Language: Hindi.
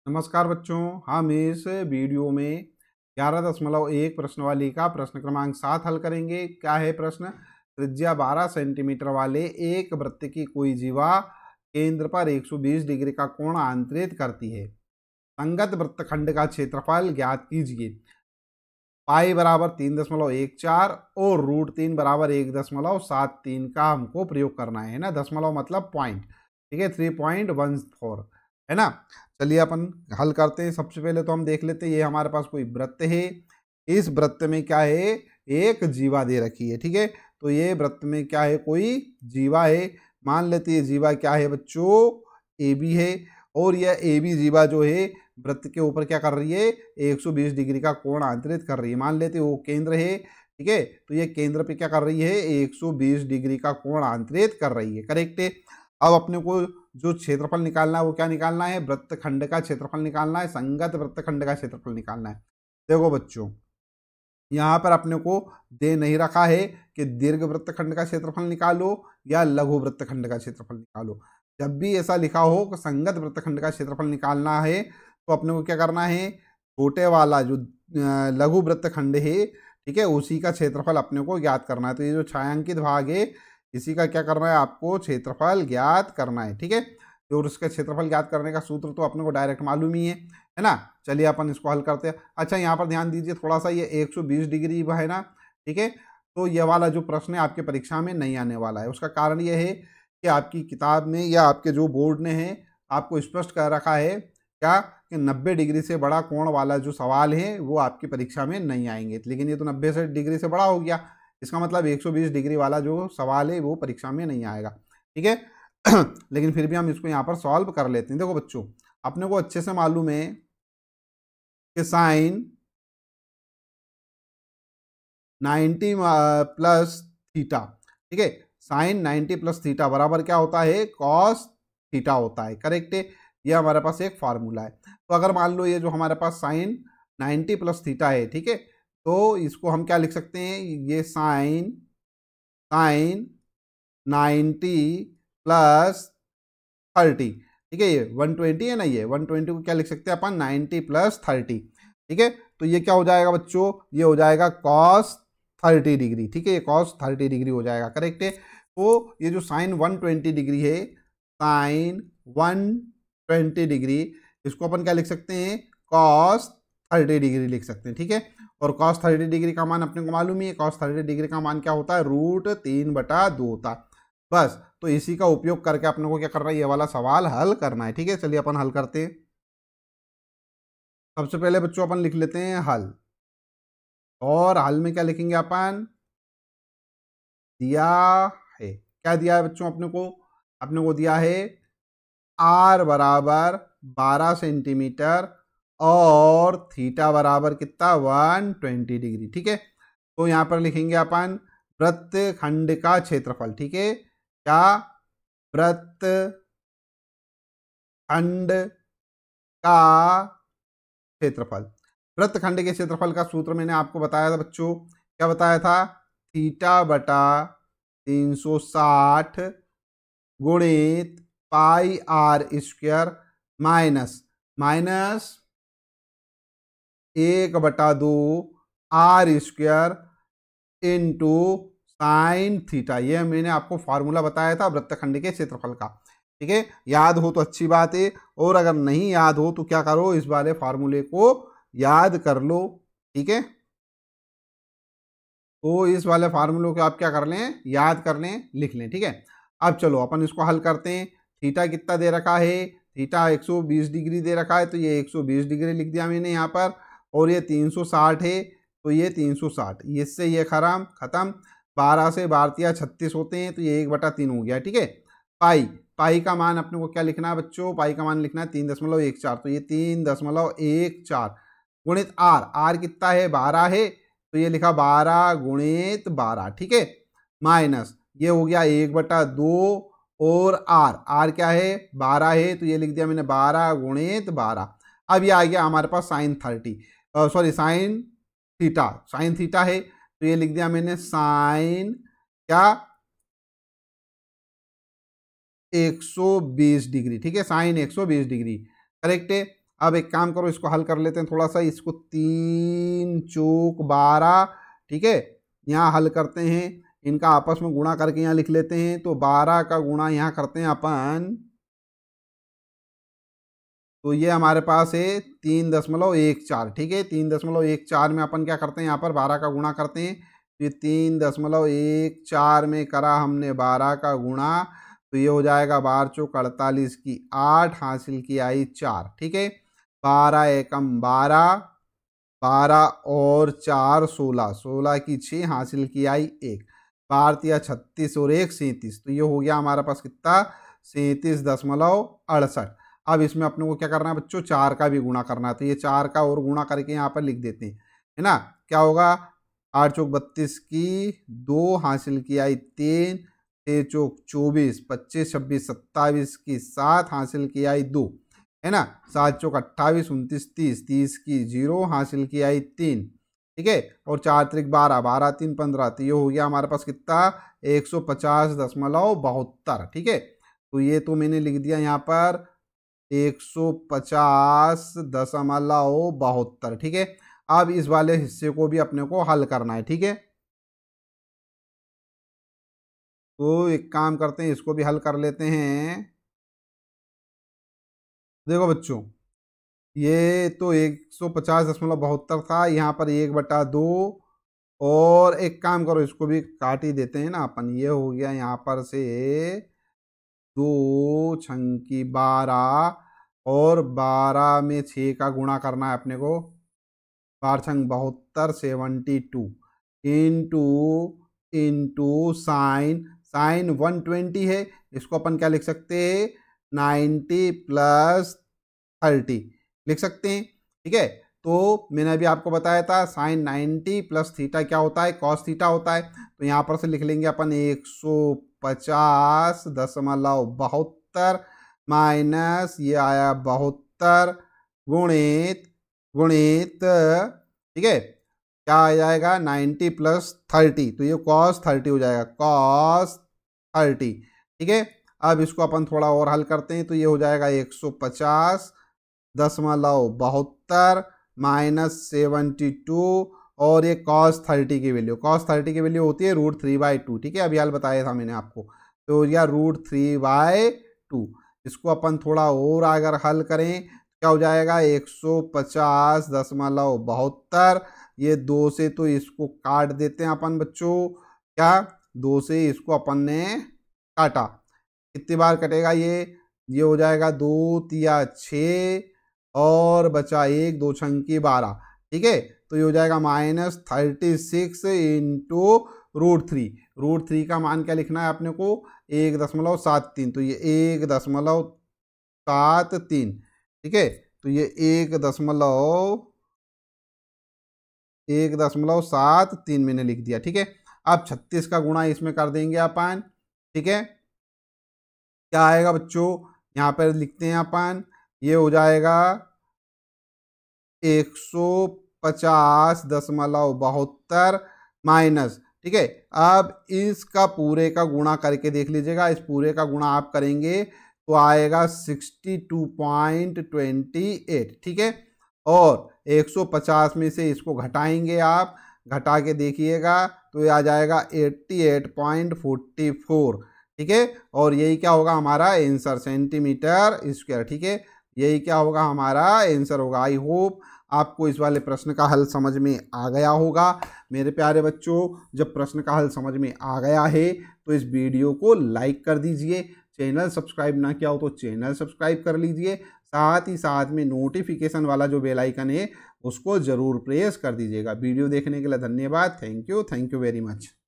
नमस्कार बच्चों, हम इस वीडियो में 11.1 प्रश्नावली का प्रश्न क्रमांक 7 हल करेंगे। क्या है प्रश्न? त्रिज्या 12 सेंटीमीटर वाले एक वृत्त की कोई जीवा केंद्र पर 120 डिग्री का कोण आंतरित करती है। संगत वृत्तखंड का क्षेत्रफल ज्ञात कीजिए। पाई बराबर 3.14 और √3 बराबर 1.73 का हमको प्रयोग करना है ना। दशमलव मतलब पॉइंट, ठीक है, 3.14 है ना। चलिए अपन हल करते हैं। सबसे पहले तो हम देख लेते हैं, ये हमारे पास कोई वृत्त है। इस वृत्त में क्या है? एक जीवा दे रखी है, ठीक है। तो ये वृत्त में क्या है? कोई जीवा है। मान लेते हैं जीवा क्या है बच्चों? ए बी है। और यह ए बी जीवा जो है वृत्त के ऊपर क्या कर रही है? 120 डिग्री का कोण आंतरित कर रही है। मान लेते वो केंद्र है, ठीक है। तो ये केंद्र पे क्या कर रही है? 120 डिग्री का कोण आंतरित कर रही है। करेक्ट है। अब अपने को जो क्षेत्रफल निकालना है वो क्या निकालना है? वृत्तखंड का क्षेत्रफल निकालना है, संगत वृत्तखंड का क्षेत्रफल निकालना है। देखो बच्चों, यहाँ पर अपने को दे नहीं रखा है कि दीर्घ वृत्तखंड का क्षेत्रफल निकालो या लघु वृत्तखंड का क्षेत्रफल निकालो। जब भी ऐसा लिखा हो कि संगत वृत्तखंड का क्षेत्रफल निकालना है तो अपने को क्या करना है? छोटे वाला जो लघु वृत्तखंड है, ठीक है, उसी का क्षेत्रफल अपने को ज्ञात करना है। तो ये जो छायांकित भाग है इसी का क्या करना है? आपको क्षेत्रफल ज्ञात करना है, ठीक है। और उसका क्षेत्रफल ज्ञात करने का सूत्र तो अपने को डायरेक्ट मालूम ही है ना। चलिए अपन इसको हल करते हैं। अच्छा, यहाँ पर ध्यान दीजिए थोड़ा सा, ये 120 डिग्री है ना, ठीक है। तो ये वाला जो प्रश्न है आपके परीक्षा में नहीं आने वाला है। उसका कारण ये है कि आपकी किताब में या आपके जो बोर्ड ने है आपको स्पष्ट कर रखा है क्या कि 90 डिग्री से बड़ा कोण वाला जो सवाल है वो आपकी परीक्षा में नहीं आएंगे। लेकिन ये तो 90 से डिग्री से बड़ा हो गया, इसका मतलब 120 डिग्री वाला जो सवाल है वो परीक्षा में नहीं आएगा, ठीक है। लेकिन फिर भी हम इसको यहाँ पर सॉल्व कर लेते हैं। देखो बच्चों, अपने को अच्छे से मालूम है कि साइन 90 प्लस थीटा, ठीक है, साइन 90 प्लस थीटा बराबर क्या होता है? कॉस थीटा होता है। करेक्ट है। ये हमारे पास एक फार्मूला है। तो अगर मान लो ये जो हमारे पास साइन 90 प्लस थीटा है, ठीक है, तो इसको हम क्या लिख सकते हैं? ये साइन साइन 90 प्लस 30, ठीक है, ये 120 है ना, ये 120 को क्या लिख सकते हैं अपन? 90 प्लस 30, ठीक है। तो ये क्या हो जाएगा बच्चों? ये हो जाएगा कॉस 30 डिग्री, ठीक है, ये कॉस 30 डिग्री हो जाएगा। करेक्ट है। तो ये जो साइन 120 डिग्री है, साइन 120 डिग्री, इसको अपन क्या लिख सकते हैं? कॉस 30 डिग्री लिख सकते हैं, ठीक है। और कॉस 30 डिग्री का मान अपने को मालूम ही है। कॉस 30 डिग्री का मान क्या होता है? √3/2 होता है। बस, तो इसी का उपयोग करके अपने को क्या करना है? ये वाला सवाल हल करना है, ठीक है। चलिए अपन हल करते हैं। सबसे पहले बच्चों अपन लिख लेते हैं हल। और हल में क्या लिखेंगे अपन? दिया है, क्या दिया है बच्चों अपने को? अपने को दिया है आर बराबर 12 सेंटीमीटर और थीटा बराबर कितना? 120 डिग्री, ठीक है। तो यहाँ पर लिखेंगे अपन वृत्तखंड का क्षेत्रफल, ठीक है। क्या? वृत्तखंड का क्षेत्रफल। वृत्तखंड के क्षेत्रफल का सूत्र मैंने आपको बताया था बच्चों। क्या बताया था? थीटा बटा 360 गुणित pi r square minus minus 1/2 r square into sine theta. ये मैंने आपको फार्मूला बताया था वृत्तखंड के क्षेत्रफल का, ठीक है। याद हो तो अच्छी बात है, और अगर नहीं याद हो तो क्या करो? इस वाले फार्मूले को याद कर लो, ठीक है। तो इस वाले फार्मूले को आप क्या कर लें? याद कर लें, लिख लें, ठीक है। अब चलो अपन इसको हल करते हैं। थीटा कितना दे रखा है? थीटा 120 डिग्री दे रखा है, तो ये 120 डिग्री लिख दिया मैंने यहाँ पर। और ये 360 है, तो ये 360, इससे ये खत्म। 12 से 12 36 होते हैं, तो ये 1/3 हो गया, ठीक है। पाई पाई का मान अपने को क्या लिखना है बच्चों? पाई का मान लिखना है 3.14, तो ये 3.14 गुणित आर। आर कितना है? 12 है, तो ये लिखा 12 गुणित 12, ठीक है, माइनस ये हो गया 1/2 और आर। आर क्या है? 12 है, तो ये लिख दिया मैंने 12 गुणित 12। अब ये आ गया हमारे पास sine 30, sorry sine theta. Sine theta है, तो ये लिख दिया मैंने साइन क्या? 120 डिग्री, ठीक है, साइन 120 डिग्री। करेक्ट है। अब एक काम करो, इसको हल कर लेते हैं थोड़ा सा। इसको 3 चौक 12, ठीक है, यहाँ हल करते हैं, इनका आपस में गुणा करके यहाँ लिख लेते हैं। तो 12 का गुणा यहाँ करते हैं अपन, तो ये हमारे पास है 3.14, ठीक है। 3.14 में अपन क्या करते हैं, यहाँ पर 12 का गुणा करते हैं। ये 3.14 में करा हमने 12 का गुणा, तो ये हो जाएगा 12 चौक 48 की 8, हासिल की आई 4, ठीक है। 12 एकम 12, 12 और 4 16, 16 की 6, हासिल की आई 1, 12 36 और 1 37, तो ये हो गया हमारे पास कितना, 37.68। अब इसमें अपने को क्या करना है बच्चों, 4 का भी गुणा करना है। तो ये 4 का और गुणा करके यहाँ पर लिख देते हैं, है ना। क्या होगा, 8 चौक 32 की 2, हासिल की आई 3, 6 चौक 24, 25 26 27 की 7, हासिल की आई 2, है ना। 7 चौक 28, 29 30, 30 की 0, हासिल की आई 3, ठीक है। और 4 त्रिक 12, 12 3 15, तो ये हो गया हमारे पास कितना, 150.72, ठीक है। तो ये तो मैंने लिख दिया यहाँ पर 150.72, ठीक है। अब इस वाले हिस्से को भी अपने को हल करना है, ठीक है। तो एक काम करते हैं, इसको भी हल कर लेते हैं। देखो बच्चों, ये तो 150.72 था, यहाँ पर 1/2, और एक काम करो, इसको भी काट ही देते हैं ना अपन। ये हो गया यहाँ पर से 2 छंकी 12, और 12 में 6 का गुणा करना है अपने को, 12 छंग 72, 72 इंटू साइन 120 है, इसको अपन क्या लिख सकते हैं, 90 + 30 लिख सकते हैं, ठीक है। तो मैंने अभी आपको बताया था साइन 90 + थीटा क्या होता है, कॉस थीटा होता है। तो यहाँ पर से लिख लेंगे अपन 150.72 माइनस ये आया 72 गुणित, ठीक है, क्या आ जाएगा 90 + 30, तो ये cos 30 हो जाएगा, cos 30, ठीक है। अब इसको अपन थोड़ा और हल करते हैं, तो ये हो जाएगा 150.72 माइनस 72, और ये cos 30 की वैल्यू, होती है √3/2, ठीक है। अभी हाल बताया था मैंने आपको, तो यह √3/2। इसको अपन थोड़ा और अगर हल करें, क्या हो जाएगा 150.72, ये 2 से तो इसको काट देते हैं अपन बच्चों, क्या 2 से इसको अपन ने काटा, कितनी बार कटेगा ये हो जाएगा 2 तिया 6, और बचा 1, 2 छंकी 12, ठीक है। तो ये हो जाएगा -36 इंटू √3 का मान क्या लिखना है अपने को, 1.73, तो ये 1.73, ठीक है। तो ये 1.73 मैंने लिख दिया, ठीक है। अब 36 का गुणा इसमें कर देंगे अपन, ठीक है। क्या आएगा बच्चों, यहाँ पर लिखते हैं अपन, ये हो जाएगा 150.72 माइनस, ठीक है। अब इसका पूरे का गुणा करके देख लीजिएगा, इस पूरे का गुणा आप करेंगे तो आएगा 62.28, ठीक है। और 150 में से इसको घटाएंगे, आप घटा के देखिएगा तो ये आ जाएगा 88.44, ठीक है। और यही क्या होगा हमारा आंसर, सेंटीमीटर स्क्वायर, ठीक है। यही क्या होगा हमारा आंसर होगा। आई होप आपको इस वाले प्रश्न का हल समझ में आ गया होगा। मेरे प्यारे बच्चों, जब प्रश्न का हल समझ में आ गया है तो इस वीडियो को लाइक कर दीजिए, चैनल सब्सक्राइब ना किया हो तो चैनल सब्सक्राइब कर लीजिए, साथ ही साथ में नोटिफिकेशन वाला जो बेल आइकन है उसको ज़रूर प्रेस कर दीजिएगा। वीडियो देखने के लिए धन्यवाद। Thank you very much.